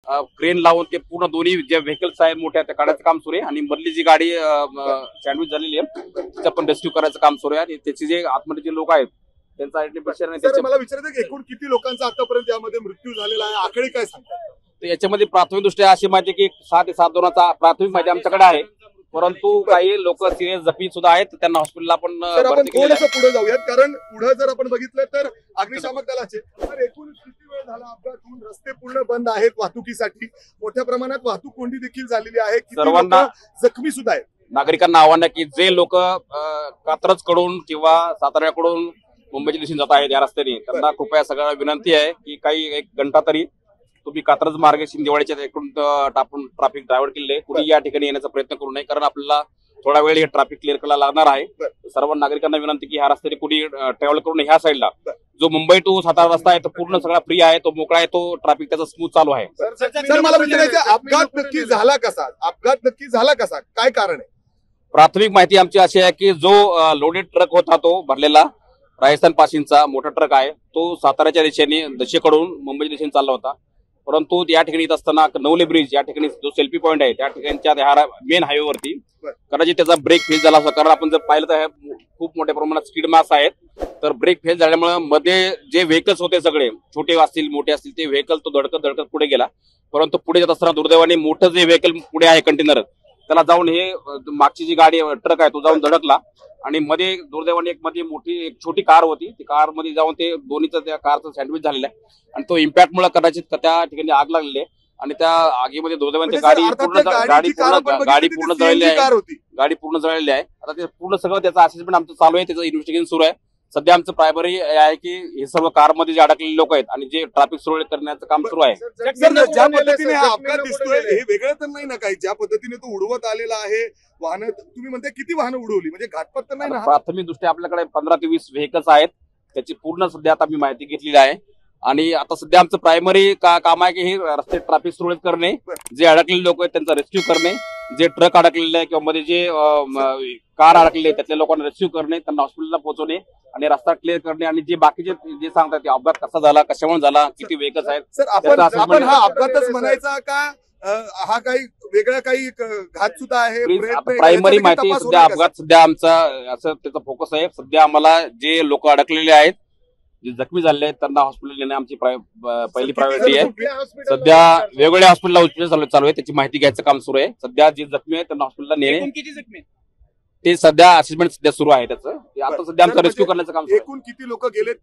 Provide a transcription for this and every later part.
Crane लावून ते पूर्ण दोन्ही जे व्हेकल्स आहेत मोठ्या त्या काढायचं काम सुरू आहे आणि मधली जी गाडी सँडविच झालेली आहे तिचं पण रेस्क्यू करायचं काम सुरू आहे आणि त्याचे जे आतमध्ये जे लोक आहेत त्यांचा आयडेंटिफिकेशन. मला विचारायचं की एकूण किती लोकांचा आतापर्यंत यामध्ये मृत्यू झालेला आहे, आकडे काय सांगतात? तर याच्यामध्ये प्राथमिक दृष्ट्या अशी माहिती की 6 ते 7 जणांचा प्राथमिक माहिती आमच्याकडे आहे, परंतु काही लोक सिरियस जखमी सुद्धा आहेत, त्यांना हॉस्पिटलला पण आपण थोडंसं पुढे जाऊयात, कारण पुढे जर आपण बघितलं तर अग्निशामक दलाचे तर एकूण किती वेळ झाला अपघात होऊन रस्ते पूर्ण बंद आहेत वाहतुकीसाठी, मोठ्या प्रमाणात वाहतूक कोंडी देखील झालेली आहे, सर्वांना जखमी सुद्धा आहेत. नागरिकांना आव्हान आहे की जे लोक कात्रज कडून किंवा साताऱ्याकडून मुंबईच्या दिशेने जात आहेत या रस्त्याने त्यांना कृपया सगळ्यांना विनंती आहे की काही 1 घंटा तरी तुम्ही कात्रज मार्गे शिंदेवाडीच्या एकूण टापून ट्रॅफिक डायव्हर्ट केले, कुणी या ठिकाणी येण्याचा प्रयत्न करू नये, कारण आपल्याला थोडा वेळ हे ट्रॅफिक क्लिअर करायला लागणार आहे. सर्व नागरिकांना विनंती की ह्या रस्त्याने कुणी ट्रॅव्हल करून ह्या साईडला जो मुंबई टू सातारा रस्ता आहे तो पूर्ण सगळा फ्री आहे, तो मोकळा आहे, तो ट्रॅफिक त्याचा स्मूथ चालू आहे. सर मला विचारायचं अपघात नक्की झाला कसा, अपघात नक्की झाला कसा, काय कारण आहे? प्राथमिक माहिती आमची अशी आहे की जो लोडेड ट्रक होता तो भरलेला राजस्थान पासिंगचा मोठा ट्रक आहे, तो साताऱ्याच्या दिशेने दक्षिणेकडून मुंबईच्या दिशेने चालला होता, परंतु या ठिकाणी येत असताना नवले ब्रिज या ठिकाणी जो सेल्फी पॉईंट आहे त्या ठिकाणच्या मेन हायवेवरती कदाचित त्याचा ब्रेक फेल झाला असता, कारण आपण जर पाहिलं तर खूप मोठ्या प्रमाणात स्पीड मास आहेत, तर ब्रेक फेल झाल्यामुळे मध्ये जे व्हेकल्स होते सगळे छोटे असतील मोठे असतील ते व्हेकल तो धडकत पुढे गेला, परंतु पुढे जात असताना दुर्दैवाने मोठं जे व्हेकल पुढे आहे कंटेनर त्याला जाऊन हे मागची जी गाडी ट्रक आहे तो जाऊन धडकला आणि मध्ये दुर्दैवाने एक छोटी कार होती, ती कार मध्ये जाऊन ते दोन्हीचं त्या कारचं सँडविच झालेलं आहे आणि तो इम्पॅक्ट मुळे कदाचित त्या ठिकाणी आग लागलेली आहे आणि त्या आगीमध्ये दुर्दैवाने गाडी पूर्ण जळलेली आहे. आता ते पूर्ण सगळं त्याचं असेसमेंट आमचं चालू आहे, त्याचं इन्व्हेस्टिगेशन सुरू आहे. सध्या आमचं प्रायमरी आहे की हे सर्व कारमध्ये जे अडकलेले लोक आहेत आणि जे ट्रॅफिक सुरळीत करण्याचं काम सुरू आहे. ज्या पद्धतीने हा अपघात दिसतोय हे वेगळं तर नाही ना काही, ज्या पद्धतीने तो उडवत आलेला आहे वाहन, तुम्ही म्हणताय किती वाहनं उडवली, म्हणजे घातपात तर नाही ना? प्राथमिक दृष्ट्या आपल्याकडे 15 ते 20 व्हेकल्स आहेत, त्याची पूर्ण सध्या आता मी माहिती घेतलेली आहे आणि आता सध्या आमचं प्रायमरी काम आहे की हे रस्ते ट्रॅफिक सुरळीत करणे, जे अडकलेले लोक आहेत त्यांचा रेस्क्यू करणे, जे ट्रक अडकलेले आहे किंवा मध्ये जे कार अडकलेले त्यातल्या लोकांना रेस्क्यू करणे, त्यांना हॉस्पिटलला पोहोचवणे आणि रस्ता क्लिअर करणे आणि जे बाकीचे जे सांगतात ते अपघात कसा झाला, कशामुळे झाला, किती व्हेकल्स आहेत. सर आपण हा अपघातच म्हणायचा का, हा काही वेगळा काही घात सुद्धा आहे? प्रायमरी माहिती सध्या अपघात सध्या आमचा असं त्याचा फोकस आहे. सध्या आम्हाला जे लोक अडकलेले आहेत जे जखमी झालेले आहेत त्यांना हॉस्पिटल नेणे आमची पहिली प्रायोरिटी आहे. सध्या वेगवेगळ्या हॉस्पिटलला उपचार चालू आहे, त्याची माहिती घ्यायचं काम सुरू आहे. सध्या जे जखमी आहेत त्यांना हॉस्पिटलला नेणे ते सध्या असेसमेंट सध्या सुरू आहे त्याचं. आता सध्या आमचं रेस्क्यू करण्याचं काम. एकूण किती लोक गेलेत?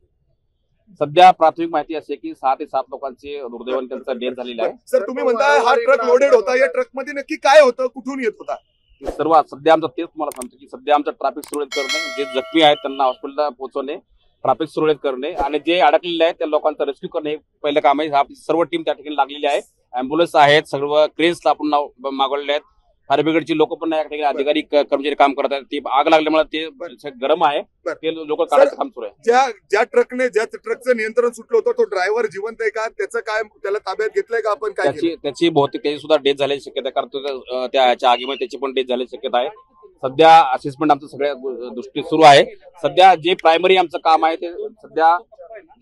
सध्या प्राथमिक माहिती अशी आहे की 6 ते 7 लोकांचे दुर्दैवाने त्यांचा डेथ झालेला आहे. सर तुम्ही म्हणताय हा ट्रक लोडेड होता, या ट्रक मध्ये नक्की काय होतं, कुठून येत होता? सर्व सध्या आमचं तेच तुम्हाला सांगतो की सध्या आमचं ट्रॅफिक सुरळीत करणे, जे जखमी आहेत त्यांना हॉस्पिटलला पोहोचवणे, ट्रॅफिक सुरळीत करणे आणि जे अडकलेले आहेत त्या लोकांचं रेस्क्यू करणे हे पहिलं काम आहे. आपली सर्व टीम त्या ठिकाणी लागलेली आहे, अँब्युलन्स आहेत, सर्व क्रेन्सला आपण मागवलेले आहेत, फायर ब्रिगेडची लोक पण या ठिकाणी अधिकारी कर्मचारी काम करत आहेत. ते आग लागल्यामुळे ते गरम आहे, ते लोक काढायचं काम सुरू आहे. ज्या ट्रकचं नियंत्रण सुटलं होतं तो ड्रायव्हर जिवंत आहे का, त्याचं काय, त्याला ताब्यात घेतलंय का आपण? त्याची बहुतेक त्याची सुद्धा डेथ झाल्याची शक्यता आहे, कारण त्याच्या आगीमध्ये त्याची पण डेथ झाल्याची शक्यता आहे. सध्या असेसमेंट आमचं सगळ्या दृष्टी सुरू आहे. सध्या जे प्रायमरी आमचं काम आहे ते सध्या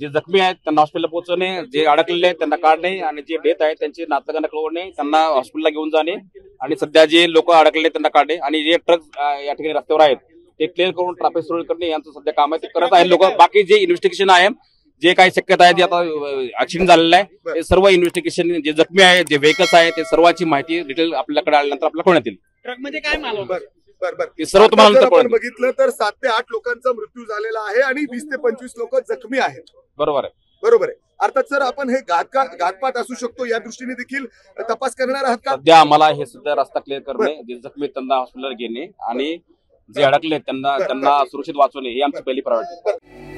जे जखमी आहेत त्यांना हॉस्पिटलला पोहोचवणे, जे अडकलेले आहेत त्यांना काढणे आणि जे डेथ आहेत त्यांचे नातलगांना कळवणे, त्यांना हॉस्पिटलला घेऊन जाणे आणि सध्या जे लोक अडकलेले त्यांना काढणे आणि जे ट्रक या ठिकाणी रस्त्यावर आहेत ते क्लिअर करून ट्रॅफिक सुरळीत करणे यांचं सध्या काम आहे, ते करत आहेत लोक. बाकी जे इन्व्हेस्टिगेशन आहे, जे काही शक्यता आहे जे आता ऍक्सिडेंट झालेला आहे ते सर्व इन्व्हेस्टिगेशन, जे जखमी आहे, जे व्हेकल्स आहे ते सर्वांची माहिती डिटेल आपल्याकडे आल्यानंतर आपल्याला कळण्यात येईल. ट्रक म्हणजे काय माल सर्व तुम्हाला आपण बघितलं तर 7 ते 8 लोकांचा मृत्यू झालेला आहे आणि 20 ते 25 लोक जखमी आहेत. बरोबर आहे. अर्थात सर आपण हे घातपात असू शकतो या दृष्टीने देखील तपास करणार आहात का? सध्या आम्हाला हे सुद्धा रस्ता क्लिअर करणे, जे जखमी त्यांना हॉस्पिटलला घेणे आणि जे अडकले त्यांना सुरक्षित वाचवणे ही आमची पहिली प्रायोरिटी.